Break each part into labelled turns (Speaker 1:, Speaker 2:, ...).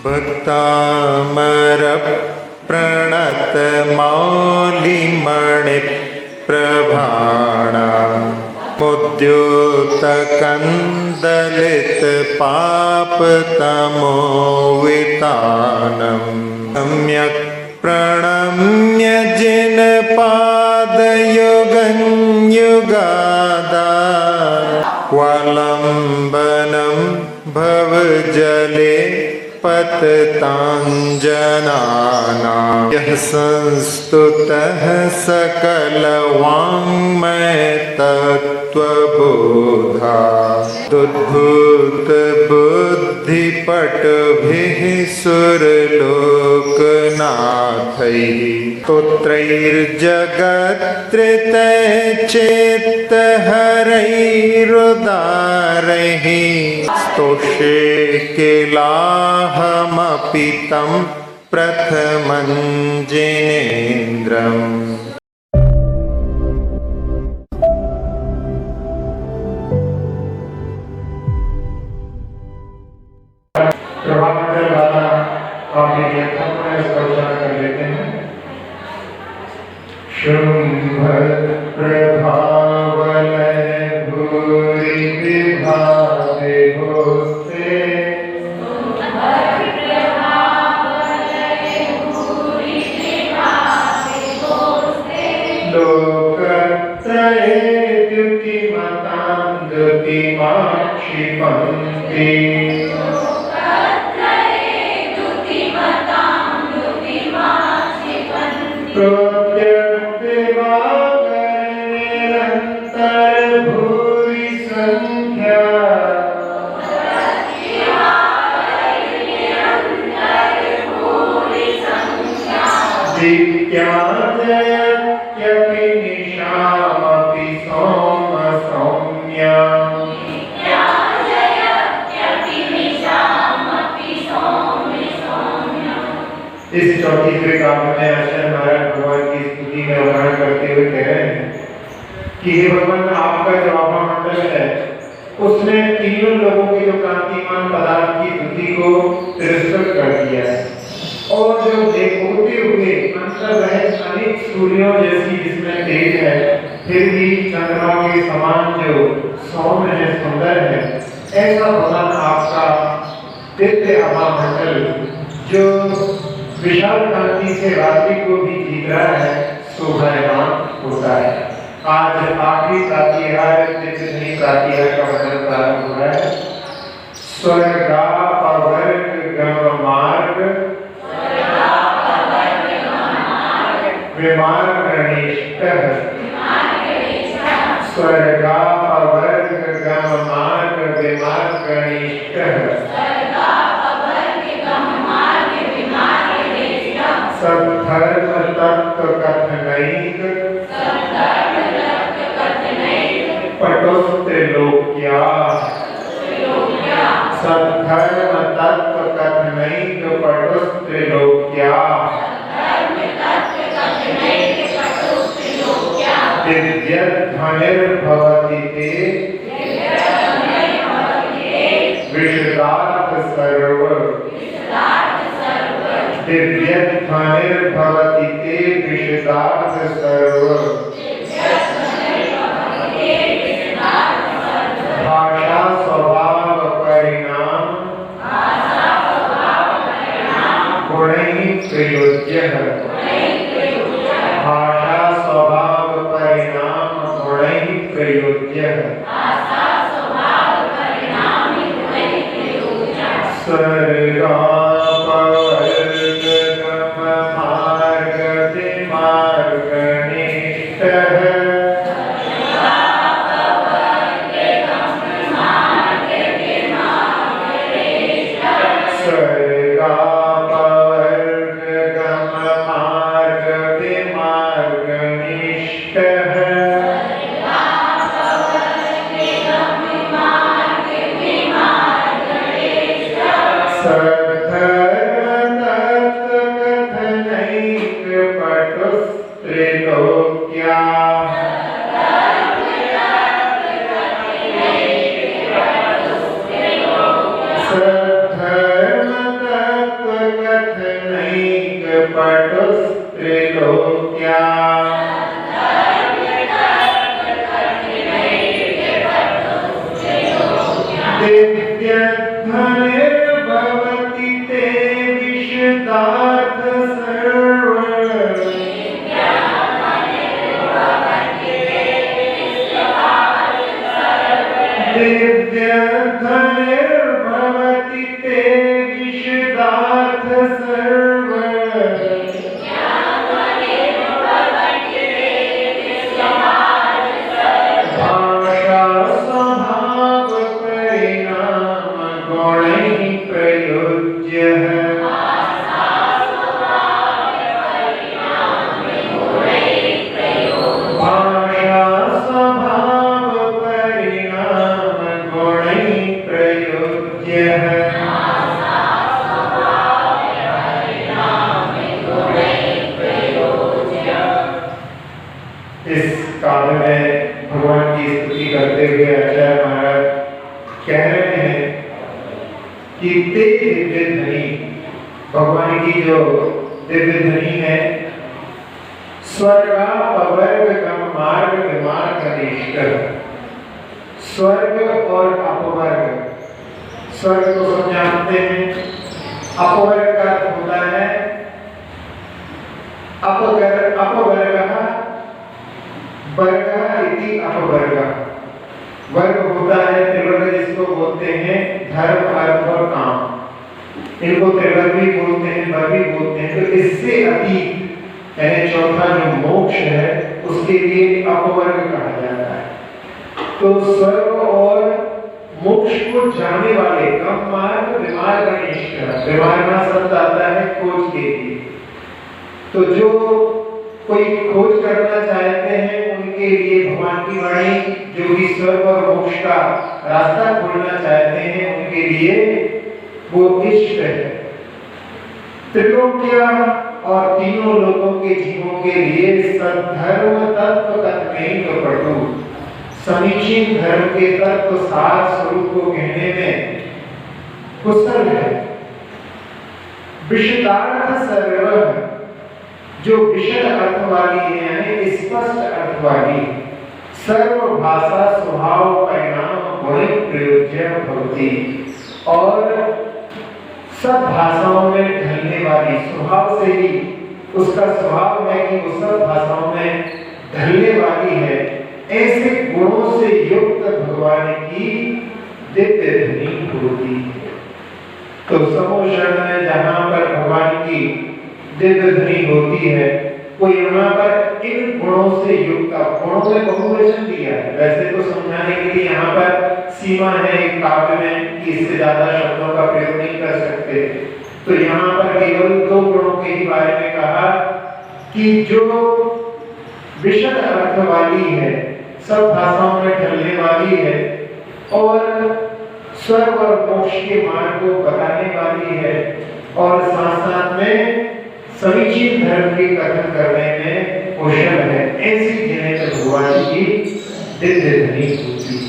Speaker 1: भक्तामर प्रणत मौलिमणि प्रभाणा मुद्युत कंदलित पाप तमोवितानम सम्यक प्रणम्य जिन पादयुगं युगादा वलंबनम भवजले पततांजनानां यः संस्तुतः सकलवाङ्मय तत्त्वबोधा दुद्भूत बुद्धिपटुभिः सुरलोकनाथैः स्तोत्रैर्जगत्रितैश्चेत्तहरैरुदारैः स्तोषे किलाहमपि तं प्रथमं जिनेन्द्रम्।
Speaker 2: प्रभामंडल वाला और कर लेते हैं। शुंभ प्रभावलय भूरि विभावे होस्ते लोकत्रये द्युतिमतां द्युतिमाक्षिपन्ति निरंतर भूरि संख्या दित्याजयत्यपि निशामपि सोम सौम्या इस 34वें काव्य में आचार्य महाराज भगवान की स्तुति में वर्णन करते हुए कह रहे हैं कि हे भगवान, आपका जो आभामंडल है उसने तीनों लोगों के जो कांतिमान पदार्थ की बुद्धि को तिरस्कृत कर दिया है और जो देखते हुए अंतर्रहित अनेक सूर्यों जैसी जिसमें तेज है फिर भी चंद्रमा के समान जो सौम्य है, सुंदर है, ऐसा भगवान आपका दिव्य आभामंडल जो विशाल कांति से रात्रि को भी जीत रहा है, शोभायमान होता है। आज आखिरी प्रातिहार नहीं प्रातिहार का वर्णन प्रारंभ हो रहा है। स्वर्गापवर्ग गम मार्ग विमार्गणिष्टः स्वर्गापवर्ग गम मार्ग विमार्गणिष्टः सद्धर्म तत्व कथनैक पटुस्त्रिलोक्या सद्धर्म तत्व कथनैक पटुस्त्रिलोक्या दिव्यध्वनिर्भवति ते विशदार्थ सर्व दिव्यध्वनिर्भवति ते विशदार्थ सर्व भाषा स्वभाव परिणाम गुणैः प्रयोज्यः भाषा स्वभाव परिणाम गुणैः प्रयोज्यः दिव्यध्वनिर्भवति ते विशदार्थ सर्व दिव्यध्वनिर्भवति ते विशदार्थ सर्व भाषा स्वभाव परिणाम गुणैः प्रयोज्यः भाषा स्वभाव परिणाम गुणैः प्रयोज्यः इस काव्य में भगवान की स्तुति करते हुए आचार्य महाराज कह रहे हैं कि ते दिव्य ध्वनि, भगवान की जो दिव्य ध्वनि है, स्वर्ग अपवर्ग का मार्ग विमार्ग अनिष्ट, स्वर्ग और अपवर्ग, स्वर्ग को सब जानते हैं, अपवर्ग का अर्थ होता है अपवर्गः वर्गः इति अपवर्गः, वर्ग होता है त्रिवर्ग जिसको बोलते हैं धर्म अर्थ और काम, इनको त्रिवर्ग भी बोलते हैं, वर्ग भी बोलते हैं। तो इससे अतीत यानी चौथा जो मोक्ष है उसके लिए अपवर्ग कहा जाता है। तो स्वर्ग और मोक्ष को जाने वाले कम मार्ग विमार्ग अनिष्ट, विमार्ग शब्द आता है खोज के लिए। तो जो कोई खोज करना चाहते हैं उनके लिए भगवान की वाणी, जो भी स्वर्ग और मोक्ष का रास्ता खोलना चाहते हैं उनके लिए वो इष्ट है। त्रिलोक्या और तीनों लोगों के जीवों के लिए सद्धर्म तत्व कथने तो पढ़ो, समीचीन धर्म के तत्व सार स्वरूप को कहने में कुशल है। विशदार्थ सर्व, जो विशद अर्थ वाली है यानी स्पष्ट अर्थ वाली, सर्व भाषा स्वभाव परिणाम गुण प्रयोज्य भवति, और सब भाषाओं में ढलने वाली, स्वभाव से ही उसका स्वभाव है कि वो सब भाषाओं में ढलने वाली है, ऐसे गुणों से युक्त भगवान की दिव्य ध्वनि होती है। तो समोषण में जहां पर भगवान की दिव्य ध्वनि होती है वो यहाँ पर इन गुणों से युक्त, गुणों में बहुवचन दिया है, वैसे तो समझाने के लिए यहाँ पर सीमा है एक काव्य में कि इससे ज्यादा शब्दों का प्रयोग नहीं कर सकते, तो यहाँ पर केवल दो गुणों के ही बारे में कहा कि जो विशद अर्थ वाली है, सब भाषाओं में ढलने वाली है और स्वर्ग और मोक्ष के मार्ग को बताने वाली है, और साथ साथ में समीचीन धर्म के कथन करने में कुशल है, ऐसी जिन्हें भगवान की दिव्य ध्वनि होती है।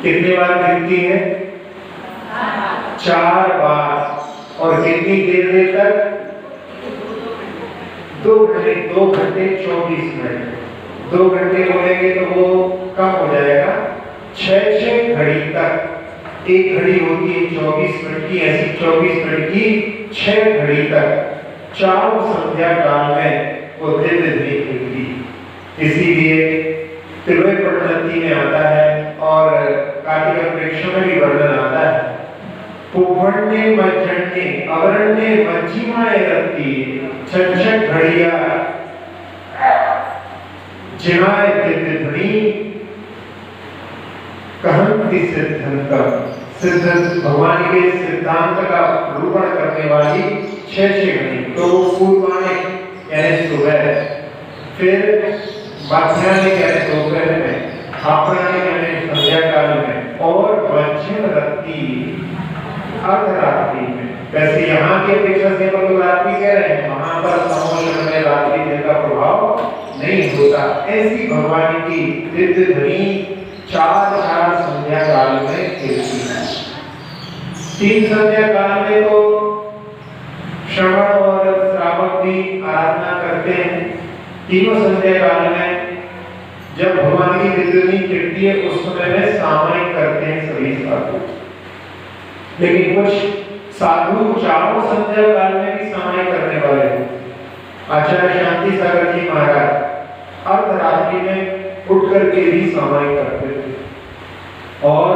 Speaker 2: कितने बार गिनती है? 4 बार। और कितनी देर तक? 2 घंटे 24 मिनट। 2 घंटे बोलेंगे तो वो कम हो जाएगा, 6 घड़ी तक। एक घड़ी होती है 24 मिनट की, ऐसी 24 मिनट की 6 घड़ी तक चारों संध्या काल में वो दिव्य ध्वनि होती। इसीलिए तिरुवई पठनती में आता है और कार्तिक प्रेक्षण में भी वर्णन आता है। पुण्य मज्जन्य अवरण्य मज्जिमाए रत्ती 6 घड़िया जिनाए दिव्य ध्वनि कहंति सिद्धंत, सिद्ध भगवान के सिद्धांत का रूपण करने वाली 6 घड़ी। तो पूर्वाने यानी सुबह, फिर मध्याह्न यानी दोपहर में, अपराह्न यानी संध्या काल में, और मध्यम रात्रि अर्धरात्रि में। वैसे यहाँ की अपेक्षा से लोग रात्रि कह रहे हैं, वहां पर समोषण में रात्रि दिन का प्रभाव नहीं होता। ऐसी भगवान की दिव्य ध्वनि 4 संध्या काल में गिरती है। 3 संध्या काल में तो श्रवण और श्रावक भी आराधना करते हैं। तीनों संध्या काल में जब भगवान की दिव्य ध्वनि गिरती है उस समय में सामायिक करते हैं सभी साधु। लेकिन कुछ साधु चारों संध्या काल में भी समाई करने वाले हैं। आचार्य शांति सागर जी महाराज अर्धरात्रि में उठ करके भी समाई करते थे। और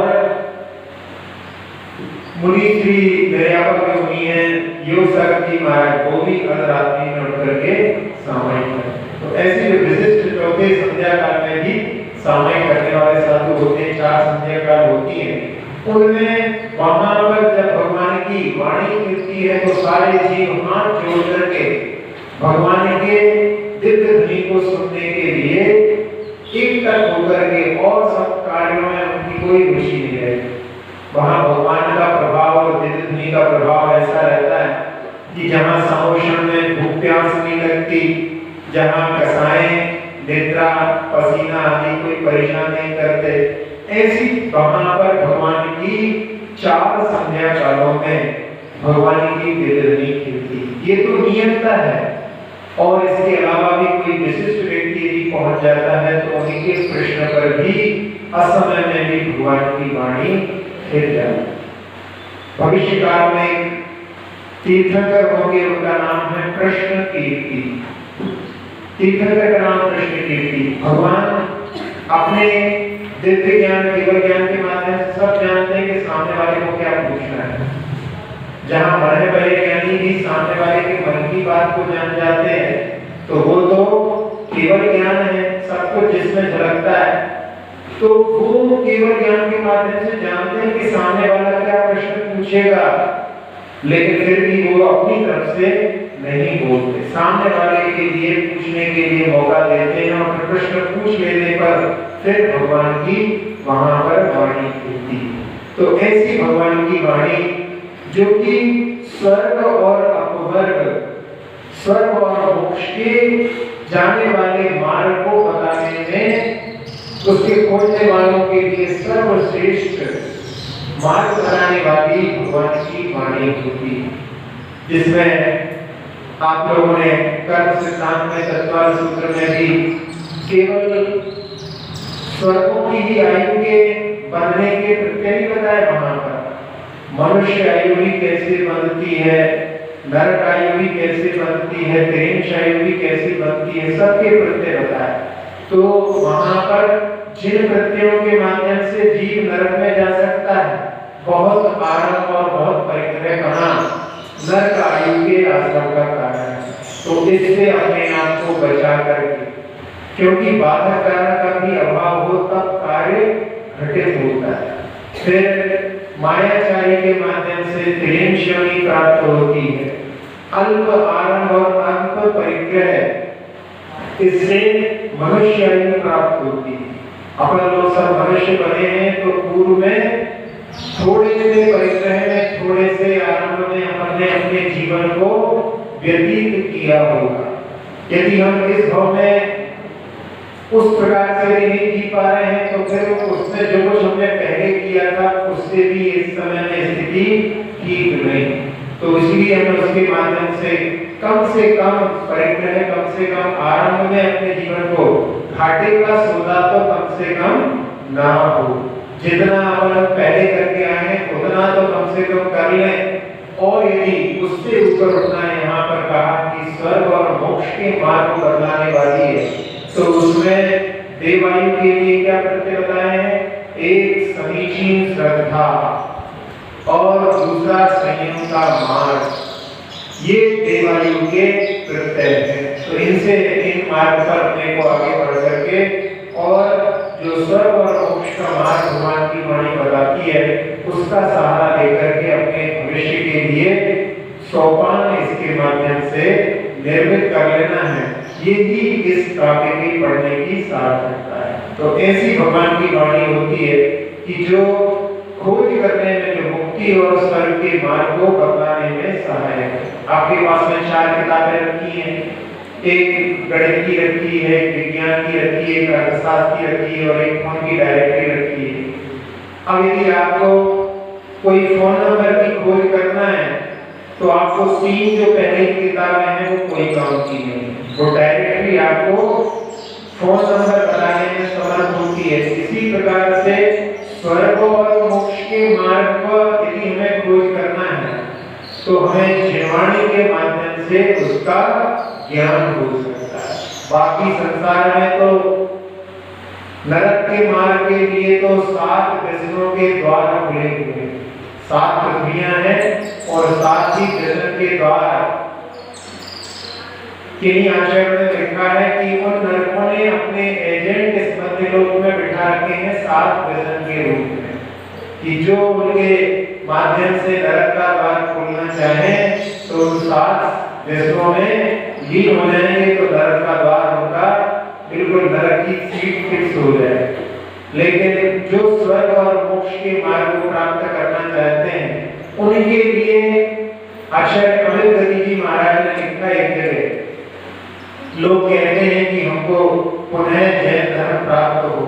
Speaker 2: मुनि श्री निर्यापक के मुनि हैं योग सागर जी महाराज, वो भी अर्धरात्रि में उठ करके समाई करते। तो ऐसे जो विशिष्ट चौथे संध्या काल में भी समाई करने वाले साधु होते हैं, 4 संध्या काल होती है। उनमें वहां पर जब भगवान की वाणी मिलती है तो सारे जीव हाथ जोड़ करके भगवान के दिव्य ध्वनि को सुनने के लिए एकत्र होकर के और सब कार्यों में उनकी कोई रुचि नहीं रहती। वहां भगवान का प्रभाव और दिव्य ध्वनि का प्रभाव ऐसा रहता है कि जहां समोषण में भूख प्यास नहीं लगती, जहां कसाएं निद्रा पसीना आदि कोई परेशान नहीं करते, ऐसी वहां पर भगवान की 4 संध्या कालों में भगवान की दिव्य ध्वनि खिलती। ये तो नियमता है। और इसके अलावा भी कोई विशिष्ट व्यक्ति यदि पहुंच जाता है तो उनके प्रश्न पर भी असमय में भी भगवान की वाणी खिल जाती। भविष्य काल में तीर्थंकर होंगे, उनका नाम है कृष्ण कीर्ति। तीर्थंकर का नाम कृष्ण कीर्ति। भगवान अपने दिव्य ज्ञान केवल ज्ञान के माध्यम से सब जानते हैं कि सामने वाले को क्या पूछना है। जहां बड़े बड़े ज्ञानी भी सामने वाले के मन की बात को जान जाते हैं तो वो तो केवल ज्ञान है, सब कुछ जिसमें झलकता है, तो वो केवल ज्ञान के माध्यम से जानते हैं कि सामने वाला क्या प्रश्न पूछेगा, लेकिन फिर भी वो अपनी तरफ से नहीं बोलते, सामने वाले के लिए पूछने के लिए मौका देते हैं और प्रश्न पूछ लेने पर फिर भगवान की वहां पर वाणी खुलती। तो ऐसी भगवान की वाणी जो कि स्वर्ग और अपवर्ग, स्वर्ग और मोक्ष के जाने वाले मार्ग को बताने में उसके खोजने वालों के लिए सर्वश्रेष्ठ मार्ग बनाने वाली भगवान की वाणी होती, जिसमें आप लोगों ने कर्म सिद्धांत में तत्वाल सूत्र में भी केवल स्वर्गों की ही आयु के बढ़ने के प्रत्यय बताए। वहां पर मनुष्य आयु भी कैसे बनती है, नरक आयु भी कैसे बनती है, त्रिंश आयु भी कैसे बनती है, सबके प्रत्यय बताए। तो वहां पर जिन प्रत्ययों के माध्यम से जीव नरक में जा सकता है, बहुत आरंभ और बहुत परिग्रह बना नरक आयु के आश्रम का कारण है। तो इससे अपने आप को बचा करके, क्योंकि बाधक कारण का भी अभाव हो तब कार्य घटित होता है। फिर मायाचारी के माध्यम से त्रिंशणी प्राप्त होती है, अल्प आरंभ और अल्प परिग्रह, इससे मनुष्य आयु प्राप्त होती है। अपन लोग सब मनुष्य बने हैं तो पूर्व में थोड़े से परिग्रह में, थोड़े से आरंभ में हमने अपने जीवन को व्यतीत किया होगा। यदि हम इस भाव में उस प्रकार से नहीं जी पा रहे हैं तो फिर उसमें जो कुछ हमने पहले किया था उससे भी इस समय में स्थिति ठीक नहीं। तो इसलिए हमें उसके माध्यम से कम परिग्रह, कम से कम आरंभ में अपने जीवन को, घाटे का सौदा तो कम से कम ना हो। जितना अपन पहले करके आए हैं उतना तो कम से कम कर लें। और यदि उससे ऊपर उठना, यहाँ पर कहा कि स्वर्ग और मोक्ष के मार्ग को बदलाने वाली है, तो उसमें देवायु के लिए क्या प्रत्यय बताए हैं? एक समीचीन श्रद्धा और दूसरा संयम का मार्ग, ये देवायु के प्रत्यय हैं। तो इनसे इन मार्ग पर अपने को आगे बढ़ करके, और जो स्वर्ग और मोक्ष का मार्ग भगवान की वाणी बताती है उसका सहारा लेकर के अपने भविष्य के लिए सोपान इसके माध्यम से निर्मित कर लेना है। ये ही इस काव्य की पढ़ने की सार्थकता है। तो ऐसी भगवान की वाणी होती है कि जो खोज करने में, जो मुक्ति और स्वर्ग के मार्ग को बतलाने में सहायक है। आपके पास में 4 किताबें रखी हैं, एक गणित की रखी है, एक विज्ञान की रखी है, एक अर्थशास्त्र की रखी है और एक फोन की डायरेक्टरी रखी है। अब यदि आपको कोई फोन नंबर की खोज करना है तो आपको 3 जो पहले की किताबें हैं वो कोई काम की नहीं, वो डायरेक्टली आपको फोन नंबर बताने में समर्थ होती है। इसी प्रकार से स्वर्ग और मोक्ष के मार्ग पर यदि हमें खोज तो हमें जिनवाणी के माध्यम से उसका ज्ञान हो सकता है। बाकी संसार में तो नरक के मार्ग के लिए तो 7 व्यसनों के द्वार खुले हुए हैं, 7 पृथ्वियां हैं और 7 ही व्यसन के द्वार। किन्हीं आचार्यों ने लिखा है कि उन नरकों ने अपने एजेंट इस मध्यलोक में बिठा रखे हैं 7 व्यसन के रूप में, कि जो उनके माध्यम से नरक का द्वार खोलना चाहे तो उन 7 व्यसनों में लीन हो जाएंगे तो नरक का द्वार उनका बिल्कुल नरक की सीट फिक्स हो जाए। लेकिन जो स्वर्ग और मोक्ष के मार्ग को प्राप्त करना चाहते हैं उनके लिए आचार्य अमित गति जी महाराज ने लिखा एक जगह, लोग कहते हैं कि हमको पुनः जैन धर्म प्राप्त हो,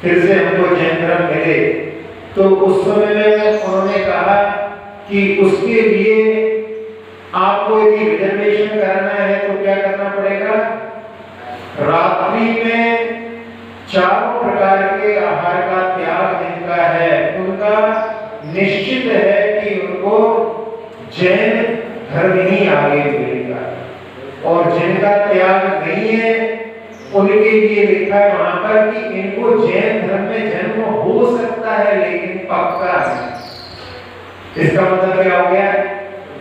Speaker 2: फिर से हमको जैन धर्म मिले, तो उस समय में उन्होंने कहा कि उसके लिए आपको यदि रिजर्वेशन करना है तो क्या करना पड़ेगा, रात्रि में 4 प्रकार के आहार का त्याग जिनका है उनका निश्चित है कि उनको जैन धर्म ही आगे मिलेगा, और जिनका त्याग नहीं है उनके लिए लिखा है वहां पर कि इनको जैन धर्म में जन्म हो सकता है लेकिन पक्का है। इसका मतलब क्या हो गया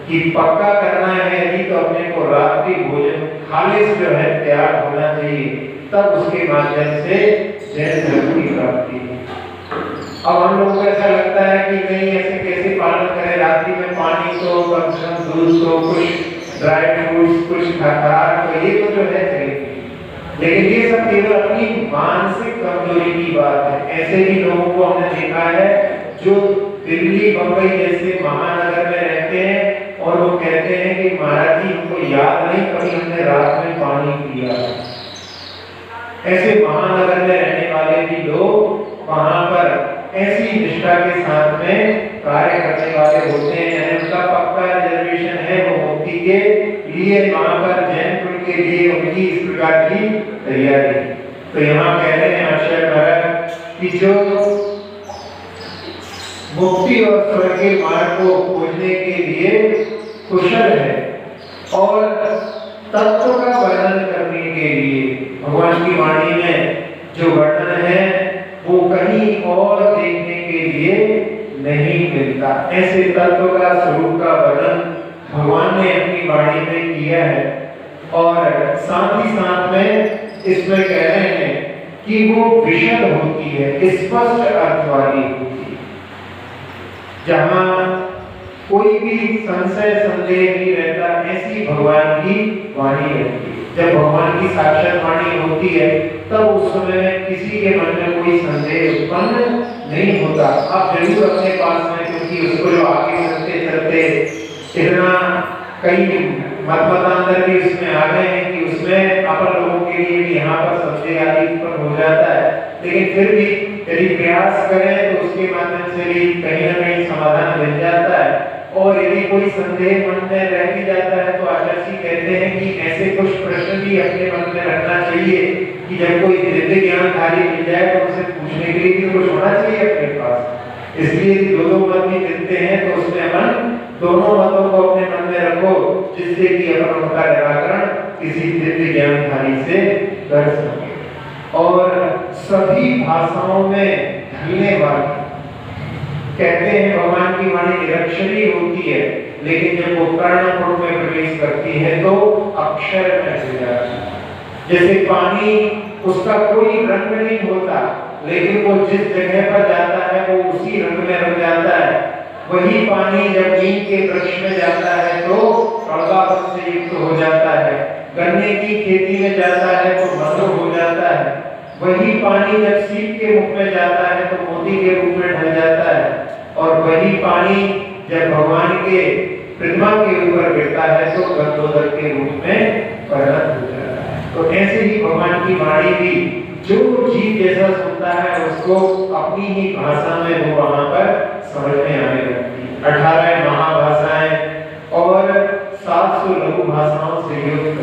Speaker 2: कि पक्का करना है यदि तो अपने को रात्रि भोजन खालिस जो है त्याग होना चाहिए, तब उसके माध्यम से जैन धर्म की प्राप्ति है। अब हम लोगों को ऐसा लगता है कि नहीं ऐसे कैसे पालन करें, रात्रि में पानी तो कम से कम दूध तो कुछ ड्राई फ्रूट्स कुछ खाकर तो ये तो जो है चाहिए, लेकिन ये सब केवल अपनी मानसिक कमजोरी की बात है। ऐसे भी लोगों को हमने देखा है जो दिल्ली बंबई जैसे महानगर में रहते हैं और वो कहते हैं कि महाराज जी हमको याद नहीं कभी हमने रात में पानी पिया। ऐसे महानगर में रहने वाले भी लोग वहां पर ऐसी निष्ठा के साथ में कार्य करने वाले होते हैं, उनका पक्का रिजर्वेशन है वो मुक्ति के लिए, वहां पर जैन कुल के लिए उनकी इस प्रकार की तैयारी। तो यहाँ कह रहे हैं आचार्य महाराज कि जो मुक्ति और स्वर्ग के मार्ग को खोजने के लिए कुशल है और तत्व का वर्णन करने के लिए भगवान की वाणी में जो वर्णन है वो कहीं और देखने के लिए नहीं मिलता। ऐसे तत्व का स्वरूप का वर्णन भगवान ने अपनी वाणी में किया है और साथ ही साथ में इसमें कह रहे हैं कि वो विशद होती है, स्पष्ट अर्थ वाली होती है, जहां कोई भी संशय संदेह नहीं रहता, ऐसी भगवान की वाणी रहती है। जब भगवान की साक्षात वाणी होती है तब उस समय में किसी के मन में कोई संदेह उत्पन्न नहीं होता। आप जरूर अपने पास में, क्योंकि उसको जो आगे चलते चलते इतना कई मतमतांतर भी उसमें आ गए हैं कि उसमें अपन लोगों के लिए भी यहाँ पर संशय आदि उत्पन्न हो जाता है, लेकिन फिर भी यदि प्रयास करें तो उसके माध्यम से भी कहीं ना कहीं समाधान मिल जाता है। और यदि कोई संदेह मन में रह भी जाता है तो आचार्य जी कहते हैं कि ऐसे कुछ प्रश्न भी अपने मन में रखना चाहिए कि जब कोई दिव्य ज्ञानधारी मिल जाए तो उसे पूछने के लिए भी कुछ होना चाहिए अपने पास। इसलिए दो मत भी मिलते हैं तो उसमें अपन दोनों मतों को अपने मन में रखो, जिससे कि अपन उनका निराकरण किसी दिव्य ज्ञानधारी से कर सके। और सभी भाषाओं में ढलने वाली, कहते हैं भगवान की वाणी निरक्षरी होती है, लेकिन जब वो कर्णपुर में प्रवेश करती है तो अक्षर में हो जाती है। जैसे पानी उसका कोई रंग नहीं होता, लेकिन वो जिस जगह पर जाता है वो उसी रंग में रंग जाता है। वही पानी जब नीम के वृक्ष में जाता है तो कड़वापन से युक्त हो जाता है, गन्ने की खेती में जाता है तो मधुर हो जाता है। वही पानी जब सीप के मुख में जाता है तो मोती के रूप में ढल जाता है, और वही पानी जब भगवान के प्रतिमा के ऊपर गिरता है तो गंधोदक के रूप में परिणत हो जाता है। तो ऐसे ही भगवान की वाणी भी जो जीव जैसा सुनता है उसको अपनी ही भाषा में वो वहां पर समझ में आने लगती है। 18 महाभाषाएं और 700 लघु भाषाओं से युक्त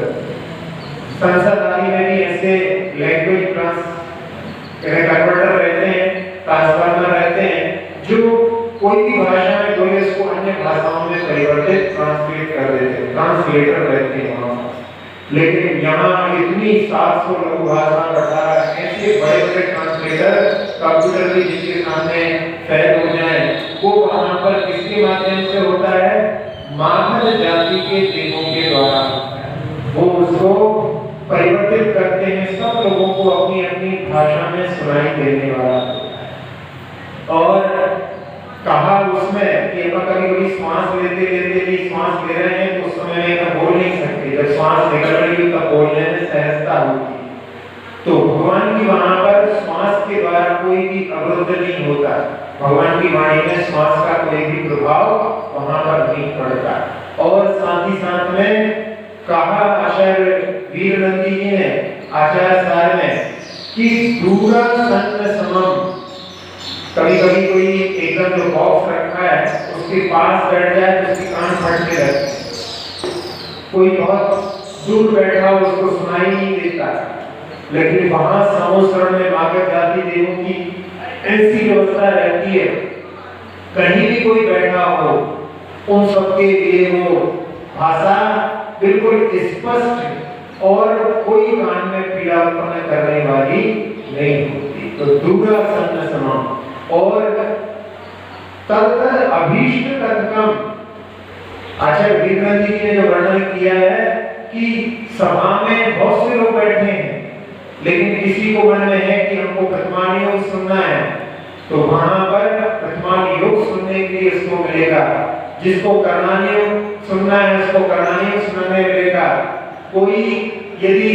Speaker 2: संसद आदि में भी ऐसे लैंग्वेज कन्वर्टर रहते हैं, ट्रांसफार्मर रहते हैं, जो कोई भी भाषा में वे इसको अन्य भाषाओं में परिवर्तित ट्रांसलेट कर देते, ट्रांसलेटर रहते हैं वहाँ। लेकिन यहाँ इतनी 700 लघु भाषा 18 ऐसे बड़े बड़े ट्रांसलेटर कंप्यूटर की जिसके सामने फैल हो जाए, वो वहाँ पर किसके माध्यम से होता है? मानव जाति के देवों के द्वारा। वो उसको परिवर्तित करते हैं, सब लोगों को अपनी अपनी भाषा में सुनाई देने वाला। और कहा उसमें कि हम कभी श्वास लेते लेते भी श्वास ले रहे हैं तो उस समय में तब बोल नहीं सकते, जब श्वास निकल रही हो तब बोलने में सहजता होगी। तो भगवान की वहां पर श्वास के द्वारा कोई भी अवरोध नहीं होता, भगवान की वाणी में श्वास का कोई भी प्रभाव वहां पर नहीं पड़ता। और साथ ही साथ में कहा आचार्य वीरनंदी जी ने आचार्य सार में कि दूरा सन्न समम, कभी कभी कोई एकदम जो बॉक्स रखा है उसके पास बैठ जाए तो उसके कान फटने लगते हैं, कोई बहुत दूर बैठा हो उसको सुनाई नहीं देता। लेकिन वहां समोसरण में मागध जाति देवों की ऐसी व्यवस्था रहती है, कहीं भी कोई बैठा हो उन सबके लिए वो भाषा बिल्कुल स्पष्ट और कोई कान में पीड़ा उत्पन्न करने वाली नहीं होती। तो दूरा सन्न समम और तद अभीष्ट तत्कम, आचार्य वीरनंदी जी ने जो वर्णन किया है कि सभा में बहुत से लोग बैठे हैं लेकिन किसी को मन में है कि हमको प्रतिमान योग सुनना है, तो वहां पर प्रतिमान योग सुनने के लिए उसको मिलेगा। जिसको कर्णानी योग सुनना है उसको कर्णानी योग सुनने मिलेगा। कोई यदि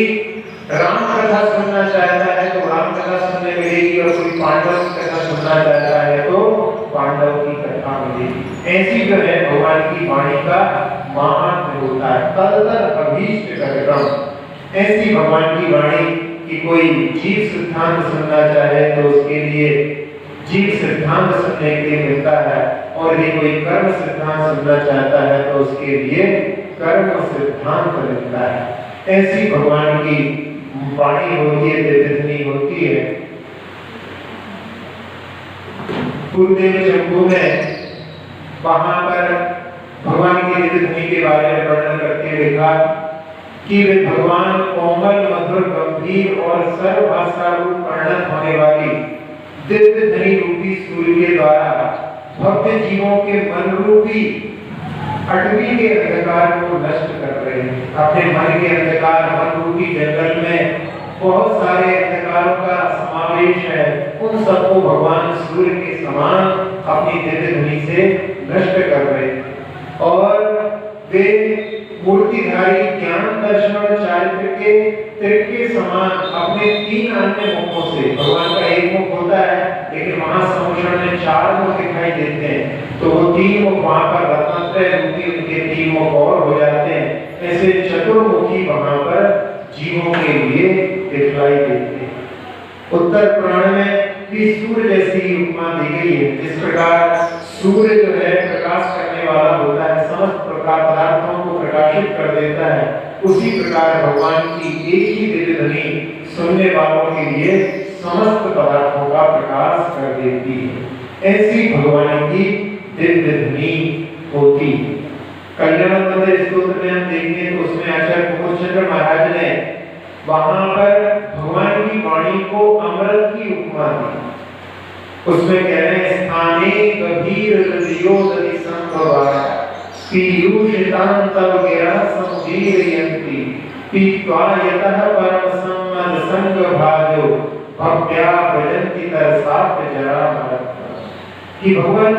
Speaker 2: राम कथा सुनना चाहता है तो राम कथा सुनने मिलेगी, और कोई पांडव की कथा सुनना चाहता है तो पांडव की कथा मिलेगी। ऐसी जो है भगवान की वाणी का महात्म्य होता है। तद अभीष्ट तत्कम, ऐसी भगवान की वाणी कि कोई जीव सिद्धांत सुनना चाहे तो उसके लिए जीव सिद्धांत सुनने के लिए मिलता है, और यदि कोई कर्म सिद्धांत सुनना चाहता है तो उसके लिए कर्म सिद्धांत मिलता है। ऐसी भगवान की वाणी होती है, दिव्यध्वनि होती है। पूर्वदेव शंभु में वहां पर भगवान की दिव्यध्वनि के बारे में वर्णन करते लिखा कि वे भगवान कोमल मधुर गंभीर और सर्वभाषा रूप परिणत होने वाली दिव्य ध्वनि रूपी सूर्य के द्वारा भक्त जीवों के मन रूपी अटवी के अंधकार को नष्ट कर रहे हैं। अपने मन के अंधकार, मन रूपी जंगल में बहुत सारे अंधकारों का समावेश है, उन सबको भगवान सूर्य के समान अपनी दिव्य ध्वनि से नष्ट कर रहे हैं। और वे मूर्तिधारी ज्ञान दर्शन और चारित्र के त्रिक के समान अपने 3 अन्य मुखों से, भगवान का एक मुख होता है लेकिन महासमुद्र में 4 मुख दिखाई देते हैं, तो वो 3 मुख वहां पर रत्नत्रय रूपी उनके 3 मुख और हो जाते हैं। ऐसे चतुर्मुखी वहां पर जीवों के लिए दिखाई देते हैं। उत्तर पुराण में भी सूर्य जैसी उपमा दी गई है। जिस प्रकार सूर्य जो है प्रकाश करने वाला होता है, समस्त प्रकार पदार्थों को प्रकाशित कर देता है, उसी प्रकार भगवान की एक ही दिव्य ध्वनि सुनने वालों के लिए समस्त पदार्थों का प्रकाश कर देती है। ऐसी भगवान की दिव्य ध्वनि होती है। कल्याण मंदिर स्तोत्र में हम देखेंगे तो उसमें आचार्य कुमुदचंद्र महाराज ने वहां पर भगवान की वाणी को अमृत की उपमा दी। उसमें कह रहे हैं स्थाने गभीर हृदयोदधि संभवाया पीयूषितां तव गिरा समुदीरयन्ति पीत्वा यतः परम सम्मद संग भाजो भव्या भजन्ति तरसाप जरा मरत। कि भगवान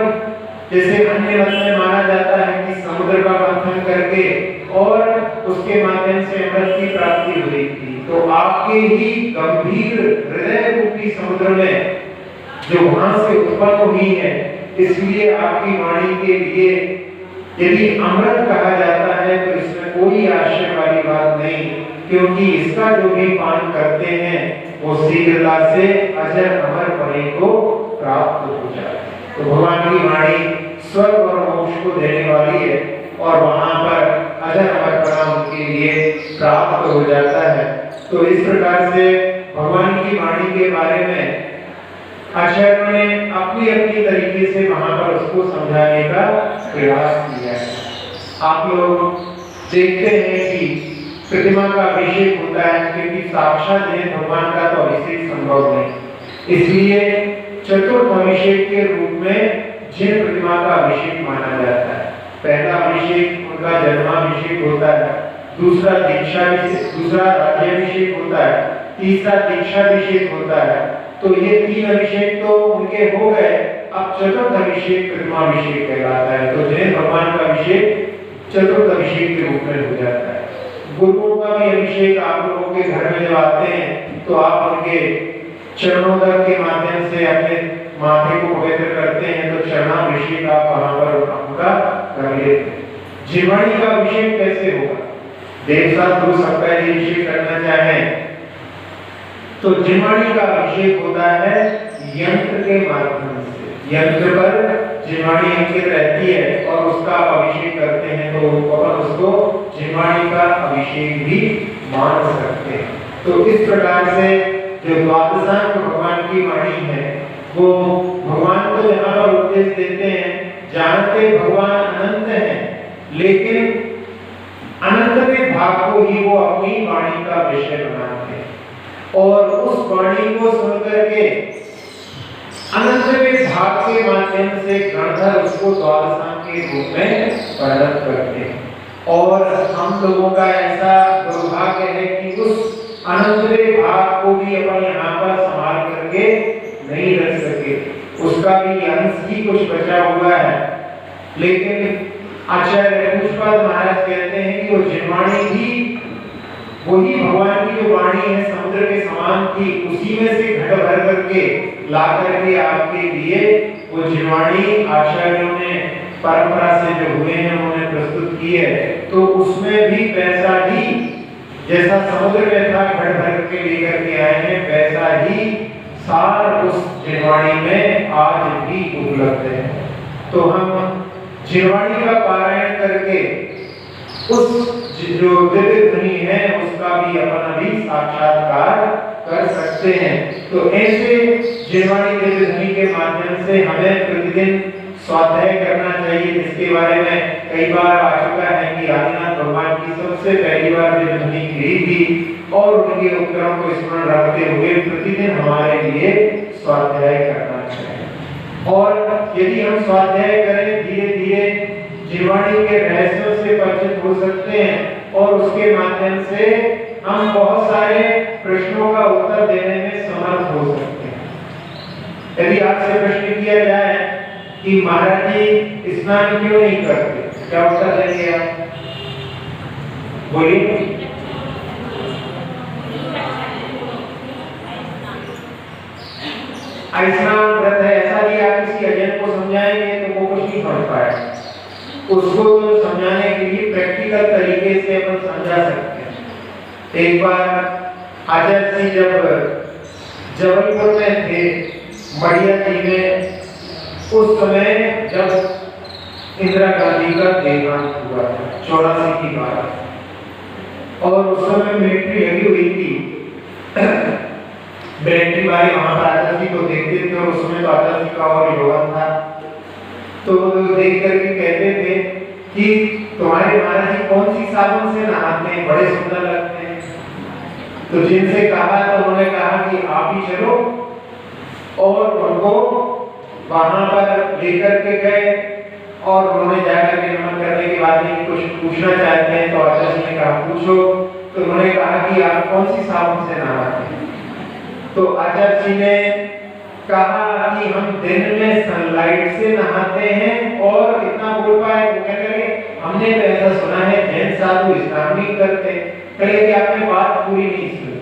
Speaker 2: जैसे अन्य मत में माना जाता है कि समुद्र का मंथन करके और उसके माध्यम से अमृत की प्राप्ति हुई थी, तो आपके ही गंभीर हृदय रूपी समुद्र में जो वहां से उत्पन्न हुई है, इसलिए आपकी वाणी के लिए यदि अमृत कहा जाता है तो इसमें कोई आश्चर्य वाली बात नहीं, क्योंकि इसका जो भी पान करते हैं वो शीघ्रता से अजर अमर पने को प्राप्त हो जाता है। तो भगवान की वाणी स्वर्ग और मोक्ष को देने वाली है, और वहां पर अजर अमर पना उनके लिए प्राप्त हो जाता है। तो इस प्रकार से भगवान की वाणी के बारे में आचार्यों ने अपनी अपनी तरीके से वहां पर उसको समझाने का प्रयास किया है। आप लोग देखते हैं कि प्रतिमा का अभिषेक होता है, क्योंकि साक्षात भगवान का तो अभिषेक संभव नहीं, इसलिए चतुर्थ अभिषेक के रूप में जिन प्रतिमा का अभिषेक माना जाता है। पहला अभिषेक उनका जन्माभिषेक होता है, दूसरा दूसरा राज्याभिषेक होता है, तीसरा दीक्षाभिषेक होता है। तो ये तीन अभिषेक तो उनके हो गए, अब चतुर्थ अभिषेक प्रतिमाभिषेक कहलाता है। तो जैन भगवान का अभिषेक चतुर्थ अभिषेक के रूप में हो जाता है। गुरुओं का भी अभिषेक आप लोगों के घर में जब आते हैं तो आप उनके चरणोदक के माध्यम से अपने माथे को पवित्र करते हैं, तो चरणाभिषेक आप वहां पर उनका कर लेते हैं। जिह्वाणी का अभिषेक कैसे होगा? देवसात गुरु सबका अभिषेक करना चाहें तो जिह्वाणी का अभिषेक होता है यंत्र के माध्यम से। यंत्र पर जिह्वाणी अंकित रहती है और उसका अभिषेक करते हैं, तो अपन उसको जिह्वाणी का अभिषेक भी मान सकते हैं। तो इस प्रकार से जो द्वादशांग भगवान की वाणी है, वो भगवान तो यहाँ पर उपदेश देते हैं, जानते भगवान अनंत हैं, लेकिन अनंतवें भाग को ही वो अपनी वाणी का विषय बनाते हैं और उस वाणी को सुनकर के अनंतवें भाग के माध्यम से गणधर उसको द्वादशांग के रूप में परिणत करते हैं। और हम लोगों का ऐसा दुर्भाग्य है कि उस अनंतवें भाग को भी अपन यहाँ पर संभाल करके नहीं रख सके, उसका भी अंश ही कुछ बचा हुआ है। लेकिन आचार्य पुष्पपाद महाराज कहते हैं कि वो जिह्वाणी भी वही भगवान की जो वाणी है समुद्र के समान थी, उसी में से घट भर करके ला करके आपके लिए वो जिह्वाणी आचार्यों ने परंपरा से जो हुए हैं उन्होंने प्रस्तुत की है। तो उसमें भी वैसा ही जैसा समुद्र में था घट भर करके लेकर के आए हैं, वैसा ही सार उस जिह्वाणी में आज भी उपलब्ध है। तो हम जिह्वाणी का पारायण करके उस जो दिव्य ध्वनि है उसका भी अपन अभी साक्षात्कार कर सकते हैं। तो ऐसे जिह्वाणी दिव्य ध्वनि के माध्यम से हमें प्रतिदिन स्वाध्याय करना चाहिए, जिसके बारे में कई बार आ चुका है कि आदिनाथ भगवान की सबसे पहली बार दिव्य ध्वनि गिरी थी और उनके उपक्रम को स्मरण रखते हुए प्रतिदिन हमारे लिए स्वाध्याय करना चाहिए। और यदि हम स्वाध्याय करें, धीरे धीरे जिह्वाणी के रहस्यों से परिचित हो सकते हैं और उसके माध्यम से हम बहुत सारे प्रश्नों का उत्तर देने में समर्थ हो सकते हैं। यदि आपसे प्रश्न किया जाए कि महाराज जी स्नान क्यों नहीं करते, क्या उत्तर देंगे आप? बोलिए। स्नान व्रत है, ऐसा भी आप किसी अजय को समझाएंगे तो वो कुछ नहीं समझ पाएगा। उसको तो समझाने के लिए प्रैक्टिकल तरीके से अपन समझा सकते हैं। एक बार आचार्य जी जब जबलपुर में थे, मड़िया जी में, उस समय जब इंदिरा गांधी का देहांत हुआ था 84 की बात, और उस समय मिलिट्री लगी हुई थी। मिलिट्री वाले वहां पर आचार्य जी को देखते थे और उस समय तो आचार्य जी का और यौवन था, तो देख करके कहते थे कि तुम्हारे महाराज जी कौन सी साबुन से नहाते हैं, बड़े सुंदर लगते हैं। तो जिनसे कहा तो उन्होंने कहा कि आप ही चलो, और उनको वहां पर लेकर के गए और उन्होंने जाकर के नमन करने के बाद में कुछ पूछना चाहते हैं, तो आचार्य जी ने कहा पूछो। तो उन्होंने कहा कि आप कौन सी साबुन से नहाते हैं? तो आचार्य जी ने कहा कि हम दिन में सनलाइट से नहाते हैं, और इतना बोल पाए वो कहने लगे हमने तो ऐसा सुना है जैन साधु स्नान नहीं करते। कहे कि आपने बात पूरी नहीं सुनी।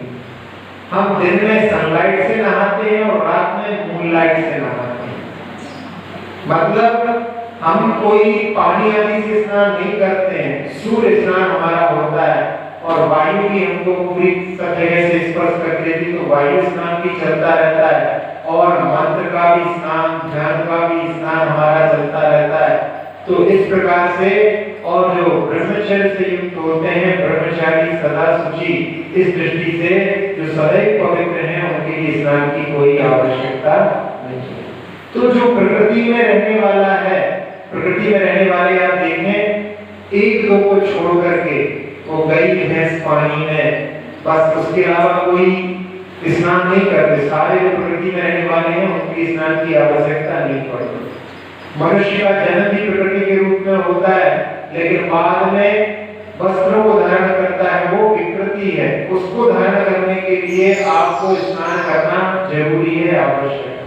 Speaker 2: हम दिन में सनलाइट से नहाते हैं और रात में मूनलाइट से नहाते हैं। मतलब हम कोई पानी आदि से स्नान नहीं करते हैं, सूर्य स्नान हमारा होता है, और वायु भी हमको पूरी सब जगह से स्पर्श कर देती, तो वायु स्नान भी चलता रहता है, और मंत्र का भी स्नान, ध्यान का भी स्नान हमारा चलता रहता है। तो इस प्रकार से, और जो ब्रह्मचर्य से युक्त होते हैं, ब्रह्मचारी सदा शुचि, इस दृष्टि से जो सदैव पवित्र हैं उनके लिए स्नान की कोई आवश्यकता नहीं। तो जो प्रकृति में रहने वाला है, प्रकृति में रहने वाले आप देखें, एक दो को छोड़ करके वो गई भैंस पानी में, बस उसके अलावा कोई स्नान नहीं करते। सारे जो प्रकृति में रहने वाले हैं उनकी स्नान की आवश्यकता नहीं पड़ती। मनुष्य का जन्म भी प्रकृति के रूप में होता है, लेकिन बाद में वस्त्रों को धारण करता है, वो विकृति है। उसको धारण करने के लिए आपको स्नान करना जरूरी है, आवश्यक है।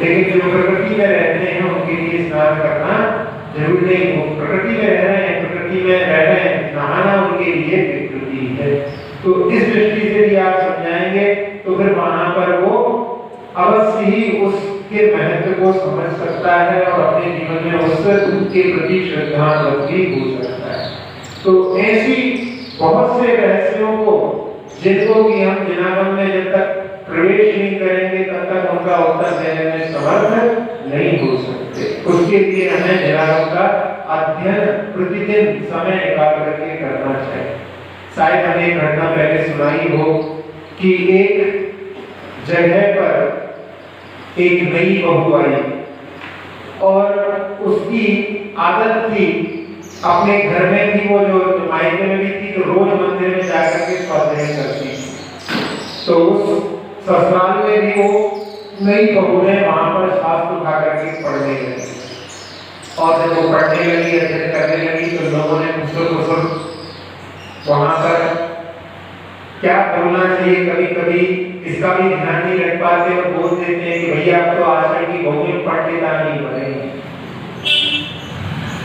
Speaker 2: लेकिन जो प्रकृति में रहते हैं उनके लिए स्नान करना जरूरी नहीं। वो प्रकृति में रह रहे हैं, प्रकृति में रह रहे हैं, नहाना उनके लिए विकृति है। तो इस दृष्टि से भी आप समझाएंगे तो फिर वहां पर वो अवश्य ही उसके महत्व को समझ सकता है और अपने जीवन में उसके प्रति श्रद्धांजलि हो सकता है। तो ऐसी बहुत से रहस्यों को जिनको कि हम जनागम में जब तक प्रवेश नहीं करेंगे तब तक उनका उत्तर देने में समर्थ नहीं हो सकते। उसके लिए हमें जनागम का अध्ययन प्रतिदिन समय निकाल करके करना चाहिए। शायद हमने एक घटना पहले सुनाई हो कि एक जगह पर एक नई बहू आई और उसकी आदत थी, अपने घर में भी वो जो मायके में भी थी, तो रोज मंदिर में जाकर के स्वाध्याय करती थी। तो उस ससुराल में भी वो नई बहू ने वहां पर शास्त्र उठा करके पढ़ने लगी और जब वो पढ़ने लगी, अध्ययन करने लगी, तो लोगों ने मुझसे वहां पर क्या बोलना चाहिए, कभी कभी इसका भी ध्यान नहीं रख पाते और बोल देते हैं कि भैया अब तो आजकल की बहुएं पंडिता नहीं बनेंगी,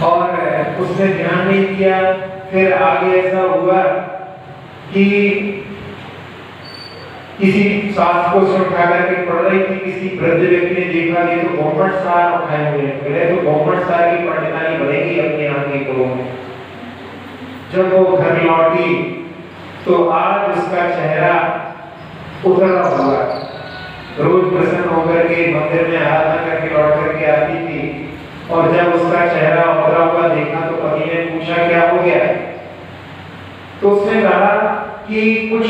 Speaker 2: और उसने ध्यान नहीं दिया। फिर आगे ऐसा हुआ कि किसी सास को उठा करके पढ़ रही थी, किसी वृद्ध व्यक्ति ने देखा कि तो गोमट सार उठाए हुए हैं, पहले तो गोमट सार की पंडितानी बनेगी अपने आगे को। जब वो घर लौटी तो आज उसका चेहरा उतरा हुआ, रोज प्रसन्न होकर के मंदिर में आराधना करके लौट करके आती थी, और जब उसका चेहरा उतरा हुआ देखा तो पति ने पूछा क्या हो गया, तो उसने कहा कि कुछ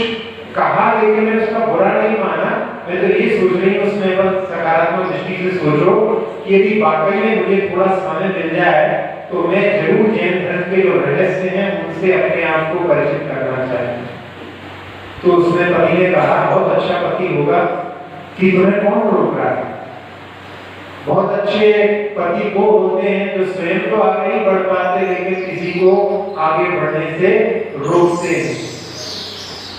Speaker 2: कहा, लेकिन मैं उसका बुरा नहीं माना। मैं तो ये सोच रही हूँ उसमें बस सकारात्मक दृष्टि से सोचो कि यदि वाकई में मुझे थोड़ा समय मिल जाए तो मैं जरूर जैन धर्म के जो रहस्य हैं उनसे अपने आप को परिचित करना चाहिए। तो उसने पति ने कहा, बहुत अच्छा पति होगा कि तुम्हें कौन रोक रहा है। बहुत अच्छे पति वो होते हैं जो स्वयं तो आगे नहीं बढ़ पाते लेकिन किसी को आगे बढ़ने से रोकते हैं।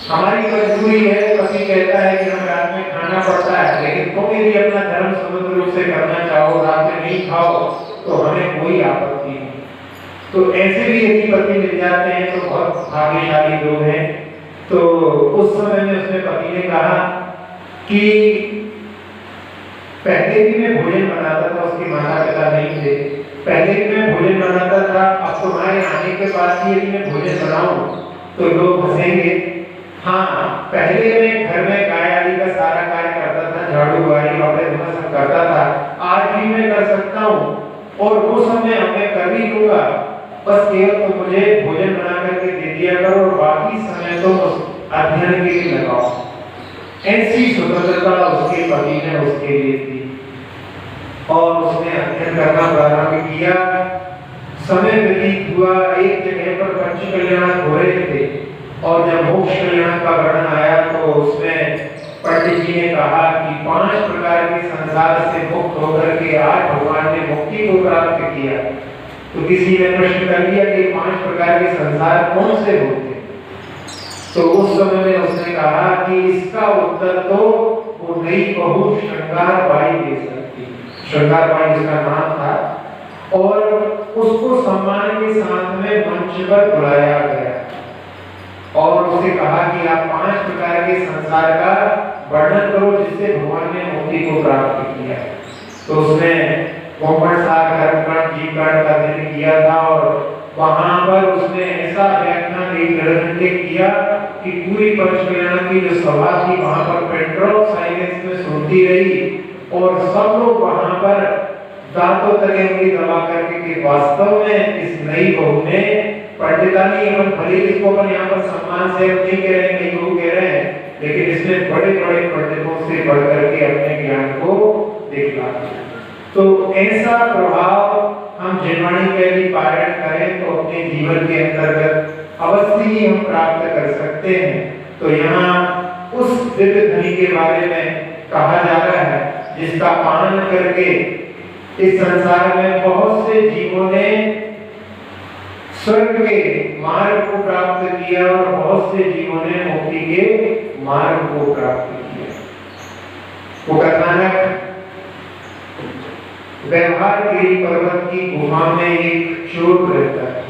Speaker 2: हमारी मजबूरी है, पति कहता है कि हमें रात में खाना पड़ता है, लेकिन तुम यदि अपना धर्म समग्र रूप से करना चाहो, रात में नहीं खाओ, तो हमें कोई आपत्ति नहीं। तो ऐसे भी यदि पति मिल जाते हैं तो बहुत भाग्यशाली लोग हैं। तो उस समय में उसने पति ने कहा कि पहले भी मैं भोजन बनाता था, उसके माता पिता नहीं थे, पहले भी मैं भोजन बनाता था, अब तुम्हारे आने के बाद भी यदि मैं भोजन बनाऊं तो लोग हंसेंगे। हाँ, पहले मैं घर में गाय आदि का सारा कार्य करता था, झाड़ू बुआई कपड़े धोना सब करता था, आज भी मैं कर सकता हूँ और वो समय मैं कर भी लूंगा, बस केवल तो मुझे भोजन बना करके दे दिया करो और बाकी समय तो अध्ययन के लिए लगाओ। ऐसी स्वतंत्रता उसके पति ने उसके लिए दी और उसने अध्ययन करना प्रारंभ किया। समय व्यतीत हुआ, एक जगह पर पंच कल्याण हो रहे थे और जब मोक्ष कल्याण का वर्णन आया तो उसमें पंडित जी ने कहा कि 5 प्रकार के संसार से मुक्त होकर के आज भगवान ने मुक्ति को प्राप्त किया। तो किसी ने प्रश्न कर लिया कि 5 प्रकार के संसार कौन से होते, तो उस समय में उसने कहा कि इसका उत्तर तो वो नई बहू श्रृंगार बाई दे सकती। श्रृंगार बाई इसका नाम था और उसको सम्मान के साथ में मंच पर बुलाया गया और उसे कहा कि आप 5 प्रकार के संसार का वर्णन करो जिससे भगवान ने मुक्ति को प्राप्त किया। तो उसने गोमट सार कर्मकांड जीवकांड का अध्ययन किया था और वहां पर उसने ऐसा व्याख्यान 1.5 घंटे किया कि पूरी पंचकल्याण की जो सभा थी वहां पर पेट्रोल साइलेंस में सुनती रही और सब लोग वहां पर दांतों तले उंगली दबा करके कि वास्तव में इस नई बहू ने पंडितानी, हम भले इसको अपन यहाँ पर सम्मान से नहीं कह रहे हैं, नहीं कह रहे हैं, लेकिन इसने बड़े बड़े पंडितों से बढ़ करके अपने ज्ञान को दिखला दिया। तो ऐसा प्रभाव हम जिनवाणी का यदि पारण करें तो अपने जीवन के अंतर्गत अवश्य ही हम प्राप्त कर सकते हैं। तो यहाँ उस दिव्य ध्वनि के बारे में कहा जा रहा है जिसका पालन करके इस संसार में बहुत से जीवों ने स्वर्ग के मार्ग को प्राप्त किया और बहुत से जीवों ने मुक्ति के मार्ग को प्राप्त किया। वो कथानक व्यवहारगिरी पर्वत की गुफा में एक चोर रहता है।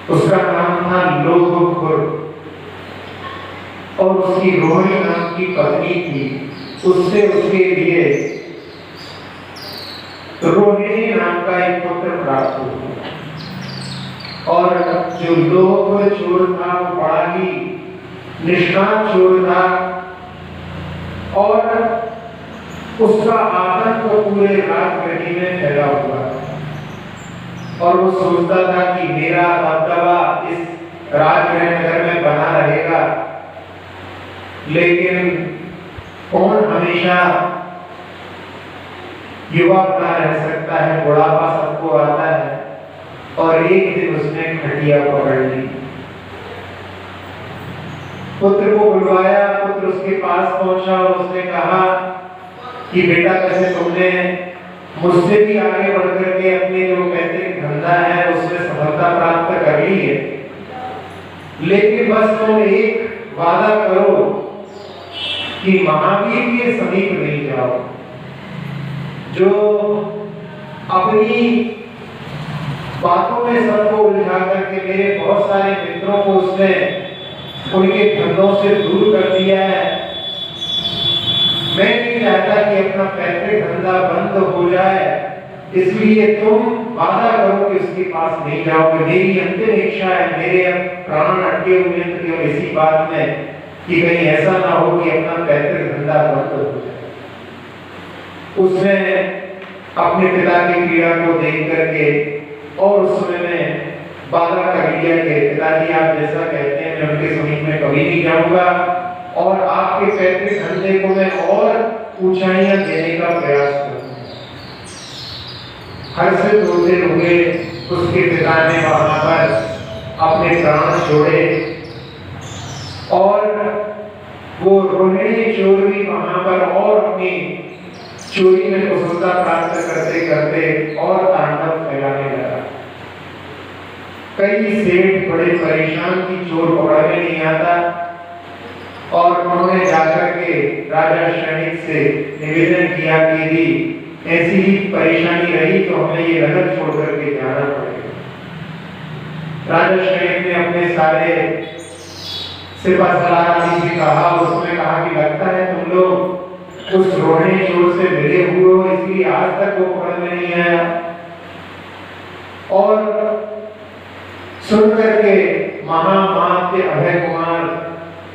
Speaker 2: उसका नाम था लोभखुर और उसकी रोहिणी नाम की पत्नी थी। उससे उसके लिए रोहिणी नाम का एक पुत्र प्राप्त हुआ। और जो लोभखुर चोर था वो बड़ा ही निष्ठावान चोर था और उसका आतंक तो पूरे राजगढ़ी में फैला हुआ और वो सोचता था कि मेरा दबदबा इस राजगढ़ नगर में बना रहेगा। लेकिन कौन हमेशा युवा बना रह सकता है, बुढ़ापा सबको आता है। और एक दिन उसने खटिया पकड़ ली, पुत्र को बुलवाया। पुत्र उसके पास पहुंचा और उसने कहा कि बेटा कैसे तुमने मुझसे भी आगे बढ़ करके अपने जो पैतृक धंधा है उसमें सफलता प्राप्त कर ली है, लेकिन बस तुम एक वादा करो कि महावीर के समीप नहीं जाओ। जो अपनी बातों में सबको उलझा करके मेरे बहुत सारे मित्रों को उसने उनके धंधों से दूर कर दिया है। मैं नहीं चाहता कि अपना पैतृक धंधा बंद हो जाए, इसलिए तुम वादा करो कि उसके पास नहीं जाओगे। मेरी अंतिम इच्छा है, मेरे अब प्राण अटके हुए हैं तो केवल इसी बात में कि कहीं ऐसा ना हो कि अपना पैतृक धंधा बंद हो जाए। उसने अपने पिता की पीड़ा को देख करके और उस समय में वादा कर लिया कि पिताजी आप जैसा कहते हैं मैं उनके समीप में कभी नहीं जाऊंगा और आपके पैतृक धंधे को मैं और ऊंचाइयां देने का प्रयास करूंगा। हर्षित होते हुए उसके पिता ने वहां पर अपने प्राण छोड़े और वो रोहिणी चोर भी वहां पर और अपनी चोरी में कुशलता प्राप्त करते करते और तांडव फैलाने लगा। कई सेठ बड़े परेशान कि चोर पकड़ में नहीं आता और उन्होंने जाकर के राजा शनिक से निवेदन किया कि यदि ऐसी ही परेशानी रही तो हमें ये नगर छोड़ करके जाना पड़ेगा। राजा शनिक ने अपने सारे सिपा सलार से कहा, उसने कहा कि लगता है तुम लोग उस रोहिणी चोर से मिले हुए हो, इसलिए आज तक वो पकड़ में नहीं आया। और सुन करके महामात्य अभय कुमार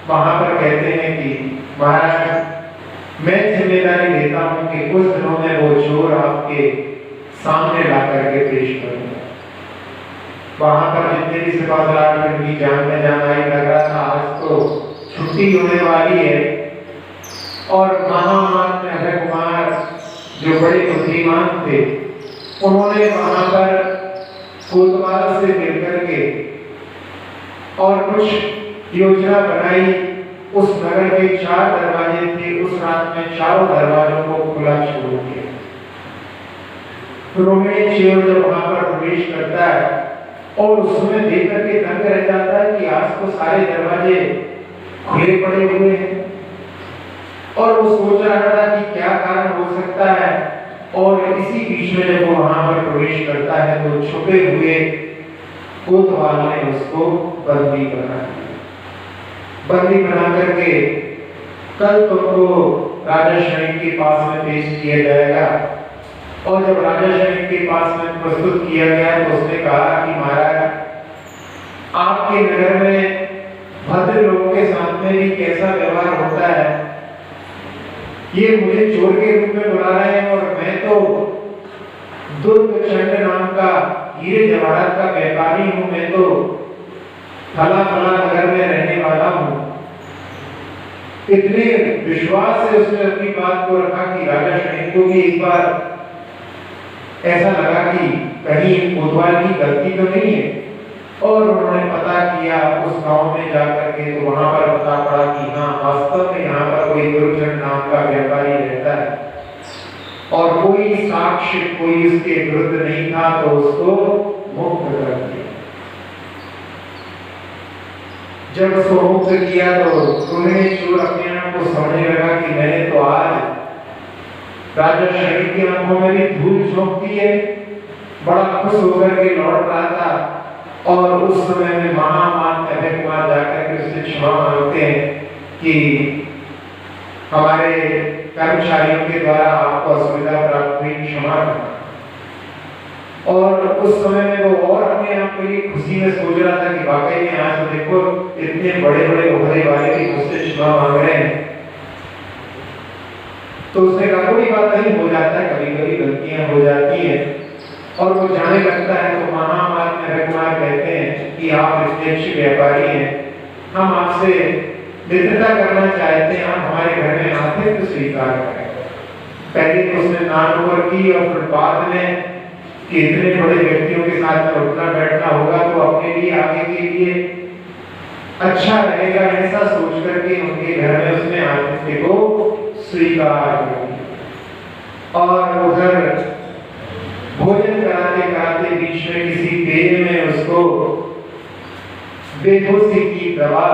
Speaker 2: वहां पर कहते हैं कि महाराज मैं जिम्मेदारी लेता हूं कि कुछ दिनों में वो चोर आपके सामने ला करके पेश करूंगा। वहां पर जितने भी सिपाहीदार उनकी जान में जान आई, लग रहा था आज तो छुट्टी होने वाली है। और महामात्य अभय कुमार जो बड़े बुद्धिमान थे, उन्होंने वहां पर कोतवाल से मिलकर के और कुछ योजना बनाई। उस नगर के 4 दरवाजे थे, उस रात में चारों दरवाजों को खुला छोड़ दिया। रोहिणी चोर जब वहां पर प्रवेश करता है और उसमें देख करके दंग रह जाता है कि आज तो सारे दरवाजे खुले पड़े हुए हैं और वो सोच रहा था कि क्या कारण हो सकता है। और इसी बीच में जब वो वहां पर प्रवेश करता है तो छुपे हुए कोतवाल ने उसको बंदी बना करके कल तुमको राजा शनिक के पास में पेश किया जाएगा। और जब राजा शनिक के पास में प्रस्तुत किया गया तो उसने कहा कि महाराज आपके नगर में भद्र लोगों के साथ में भी कैसा व्यवहार होता है, ये मुझे चोर के रूप में बुला रहे हैं और मैं तो दुर्गचंड नाम का हीरे जवाहरात का व्यापारी हूं, मैं तो फला फला नगर में रहने वाला हूं। इतने विश्वास से उसने अपनी बात को रखा कि राजा शनिक को भी एक बार ऐसा लगा कि कहीं कोतवाल की गलती तो नहीं है, और उन्होंने पता किया उस गांव में जाकर के, तो वहां पर पता पड़ा कि हाँ, वास्तव में यहाँ पर कोई दुर्जन नाम का व्यापारी रहता है और कोई साक्ष्य कोई उसके विरुद्ध नहीं था, तो उसको मुक्त कर दिया। जब उसको मुक्त किया तो उन्होंने चोर अपने आप को समझने लगा कि मैंने तो आज राजा शनिक की आंखों में भी धूल झोंक दी है। बड़ा खुश होकर के लौट रहा था और उस समय में महामान अभय कुमार जाकर के उससे क्षमा मांगते हैं कि हमारे कर्मचारियों के द्वारा आपको असुविधा प्राप्त हुई, क्षमा करना। और उस समय में वो और अपने आप के लिए खुशी में सोच रहा था कि वाकई में आज तो देखो इतने बड़े बड़े ओहदे वाले भी मुझसे क्षमा मांग रहे हैं। तो उसने कहा कोई बात नहीं, हो जाता है, कभी कभी गलतियां हो जाती हैं। और वो जाने लगता है तो महामान अभय कुमार कहते हैं कि आप इतने अच्छे व्यापारी हैं, हम आपसे मित्रता करना चाहते हैं, आप हमारे घर में आते तो स्वीकार करें। पहले तो उसने नानोवर की और फिर बाद में कि इतने बड़े व्यक्तियों के साथ में उठना बैठना होगा तो अपने लिए आगे के लिए अच्छा रहेगा, ऐसा सोच करके उनके घर में उसने आतिथ्य को स्वीकार कर लिया। और उधर भोजन कराते कराते बीच में किसी पेय में उसको बेहोशी की दवा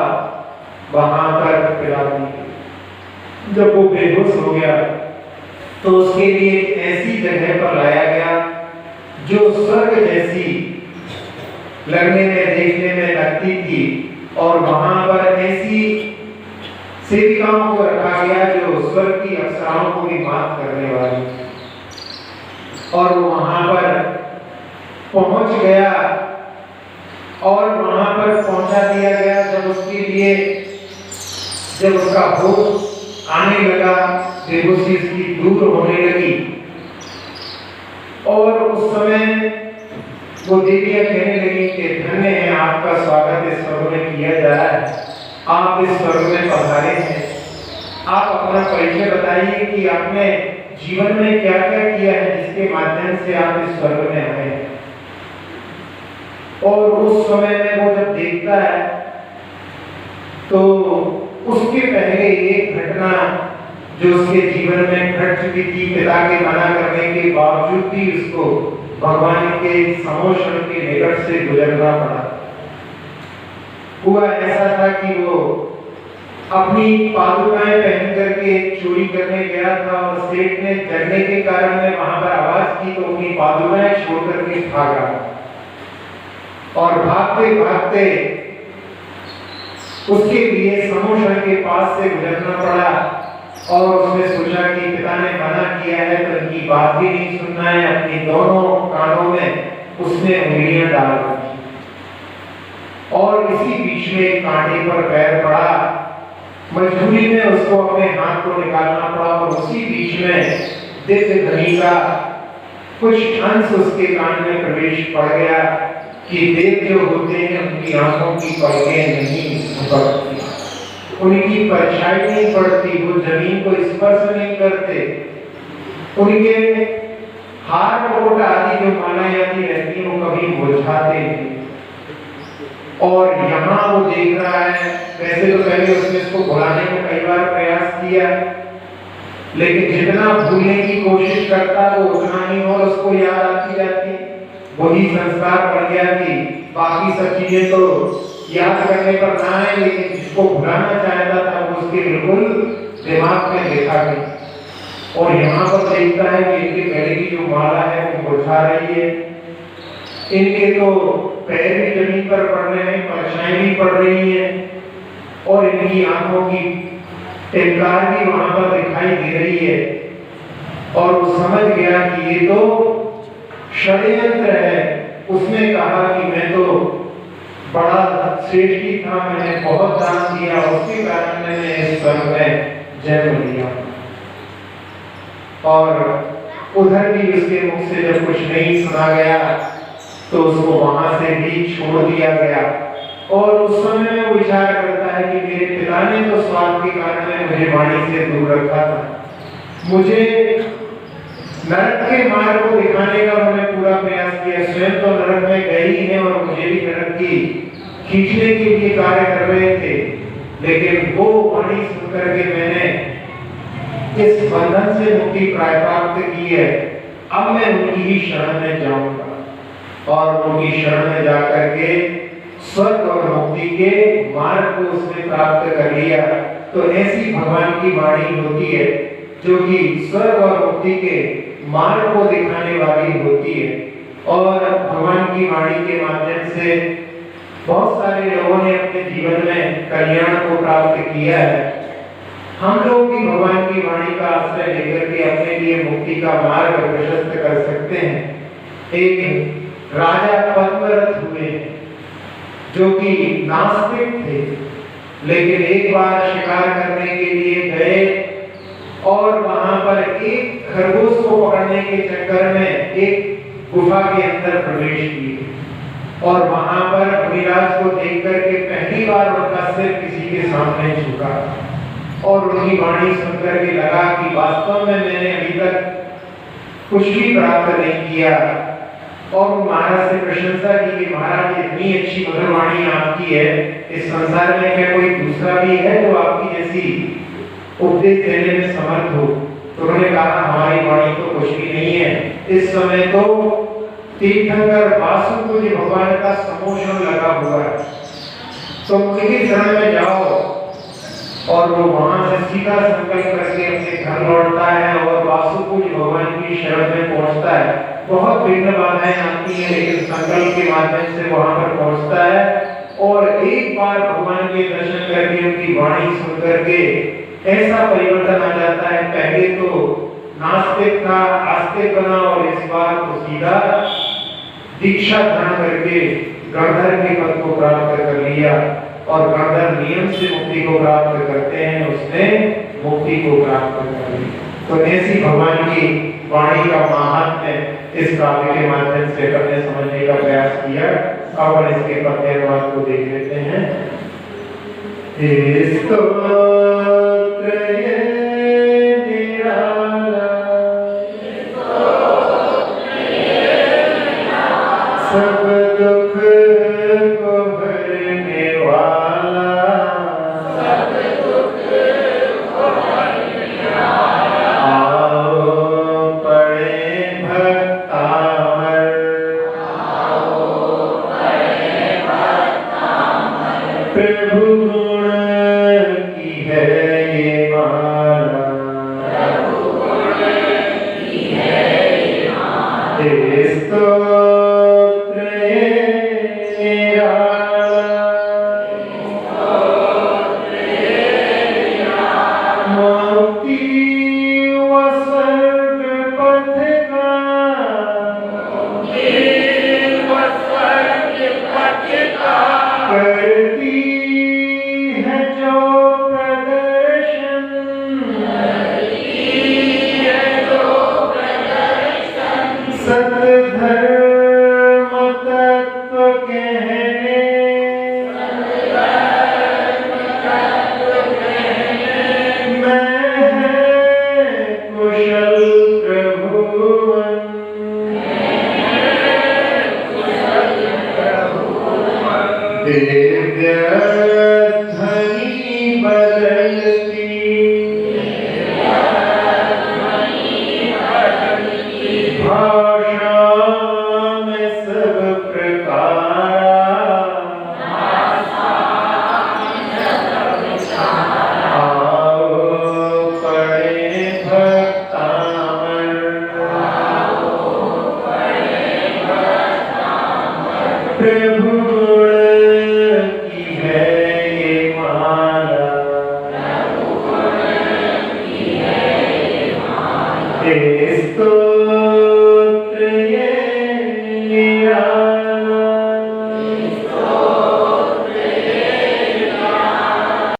Speaker 2: वहां पर पिला दी। जब वो बेहोश हो गया तो उसके लिए ऐसी जगह पर लाया गया जो स्वर्ग जैसी लगने में देखने में लगती थी, और वहां पर ऐसी सेविकाओं को रखा गया जो स्वर्ग की अप्सराओं को भी मात करने वाली। और वो वहां पर पहुंच गया और वहां पर पहुंचा दिया गया। जब उसके लिए जब उसका होश आने लगा, बेहोशी उसकी दूर होने लगी, और उस समय वो देवियां कहने लगी कि धन्य है आपका स्वागत इस स्वर्ग में किया जा रहा है, आप इस स्वर्ग में पधारे हैं। आप अपना परिचय बताइए कि आपने जीवन में क्या क्या किया है जिसके माध्यम से आप इस स्वर्ग में आए हैं। और उस समय में वो जब देखता है तो उसके पहले एक घटना जो उसके जीवन में घट चुकी थी, पिता के मना करने के बावजूद भी उसको भगवान के समोषण के निकट से गुजरना पड़ा। हुआ ऐसा था कि वो अपनी पादुकाएं पहन करके चोरी करने गया था और सेठ ने जगने के कारण में वहां पर आवाज की तो अपनी पादुकाएं छोड़ करके भाग रहा, और भागते भागते उसके लिए समोषण के पास से गुजरना पड़ा। और उसने सोचा कि पिता ने मना किया है तो इनकी बात भी नहीं सुनना है। अपनी दोनों कानों में उसने उंगलियां डाल दी और इसी बीच में कांटे पर पैर पड़ा। मजबूरी में उसको अपने हाथ को निकालना पड़ा और उसी बीच में दिव्य ध्वनि का कुछ अंश उसके कान में प्रवेश पड़ गया कि देव जो होते हैं उनकी आंखों की पलकें नहीं झपकती, उनकी परछाई नहीं पड़ती, वो जमीन को स्पर्श नहीं करते, उनके हार मुकुट आदि जो मालाएं आदि रहती हैं वो कभी मुरझाते नहीं। और यहाँ वो देख रहा है, वैसे तो पहले उसने इसको भुलाने का कई बार प्रयास किया, लेकिन जितना भूलने की कोशिश करता वो उतना ही और उसको याद आती जाती। वही संस्कार बन गया कि बाकी सब चीजें तो याद करने पर ना है, लेकिन जिसको भुलाना चाहता था वो उसके बिल्कुल दिमाग में देखा गया। और यहाँ पर देखता है कि इनके गले की जो माला है वो मुरझा रही है, इनके तो पैर भी जमीन पर पड़ रहे हैं, परछाई भी पड़ रही है, और इनकी आंखों की टिलकार भी वहां पर दिखाई दे रही है। और वो समझ गया कि ये तो षड्यंत्र है। उसने कहा कि मैं तो बड़ा श्रेष्ठी था, मैंने बहुत दान दिया, उसके कारण मैंने इस स्वर्ग में जन्म लिया। और उधर भी उसके मुख से जब कुछ नहीं सुना गया तो उसको वहां से भी छोड़ दिया गया। और उस समय में वो विचार करता है कि मेरे पिता ने तो स्वार्थ के कारण में मुझे वाणी से दूर रखा था, मुझे नरक के मार्ग को दिखाने का उन्होंने पूरा प्रयास किया। स्वयं तो नरक में गए ही हैं और मुझे भी नरक की खींचने के लिए कार्य कर रहे थे, लेकिन वो वाणी सुनकर के मैंने इस बंधन से मुक्ति प्राप्त की है। अब मैं उनकी ही शरण में जाऊंगा और उनकी शरण में जाकर के स्वर्ग और मुक्ति के मार्ग को उसने प्राप्त कर लिया। तो ऐसी भगवान की वाणी होती है जो कि स्वर्ग और मुक्ति के मार्ग को दिखाने वाली होती है। और भगवान की वाणी के माध्यम से बहुत सारे लोगों ने अपने जीवन में कल्याण को प्राप्त किया है। हम लोग भी भगवान की वाणी का आश्रय लेकर के अपने लिए मुक्ति का मार्ग प्रशस्त कर सकते हैं। एक राजा पद्मरथ हुए जो कि नास्तिक थे, लेकिन एक बार शिकार करने के लिए गए और वहां पर एक खरगोश को पकड़ने के चक्कर में एक गुफा के अंदर प्रवेश किए और वहां पर मुनिराज को देख करके पहली बार उनका सिर किसी के सामने झुका और उनकी वाणी सुनकर के लगा कि वास्तव में मैंने अभी तक कुछ भी प्राप्त नहीं किया। और महाराज से प्रशंसा की कि महाराज इतनी अच्छी मधुर वाणी आपकी है, इस संसार में क्या कोई दूसरा भी है जो आपकी जैसी उपदेश देने में समर्थ हो? तो उन्होंने कहा हमारी वाणी तो कुछ भी नहीं है। इस समय तो तीर्थंकर वासुदेव जी भगवान का समोषण लगा हुआ है, तो उनकी शरण में जाओ। और वो वहां से सीधा संकल्प करके अपने घर लौटता है और वासुदेव भगवान की शरण में पहुंचता है। बहुत विघ्न बाधाएं आती हैं, लेकिन संकल्प के माध्यम से वहां पर पहुंचता है और एक बार भगवान के दर्शन करके उनकी वाणी सुन करके ऐसा परिवर्तन आ जाता है। पहले तो नास्तिक था, आस्तिक बना और इस बार तो सीधा दीक्षा धारण करके गणधर के पद को प्राप्त कर लिया। और गणधर नियम से मुक्ति को प्राप्त करते हैं, उसने मुक्ति को प्राप्त कर ली। तो ऐसी भगवान की वाणी का महात्म्य इस काव्य के माध्यम से अपने समझने का प्रयास किया। अब इसके पद्य अनुवाद को देख लेते हैं। सब दुख को भरने वाला, सब दुख को भरने वाला, आओ पढ़े भक्तामर, आओ पढ़े भक्तामर, प्रभु गुण की है ये माला, प्रभु गुण की है ये माला।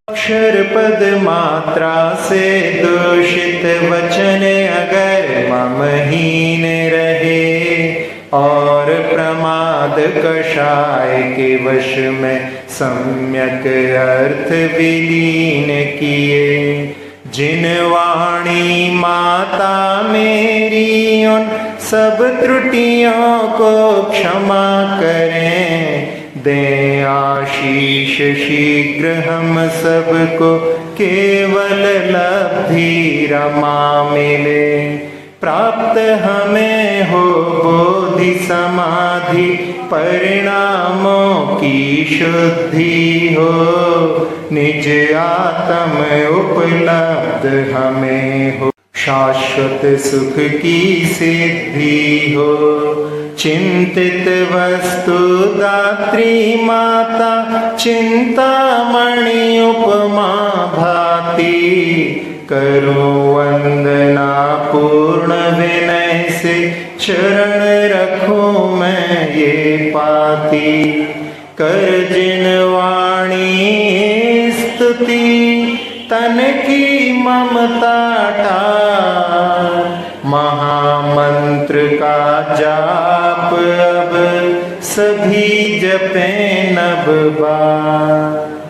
Speaker 2: अक्षर पद मात्रा से दूषित वचन अगर ममहीन रहे और प्रमाण
Speaker 1: नाद कषाय के वश में सम्यक अर्थ विलीन किए। जिन वाणी माता मेरी उन सब त्रुटियों को क्षमा करें। दें आशीष शीघ्र हम सबको केवल लब्धि रमा मिले। प्राप्त हमें हो बोधि समाधि परिणामों की शुद्धि हो। निज आत्म उपलब्ध हमें हो। शाश्वत सुख की सिद्धि हो। चिंतित वस्तु दात्री माता चिंतामणि उपमा भाती। करो वंदना पूर्ण विनय से चरण रखूं मैं ये पाती। कर जिन वाणी स्तुति तन की ममता टार। महामंत्र का जाप अब सभी जपें नव बार।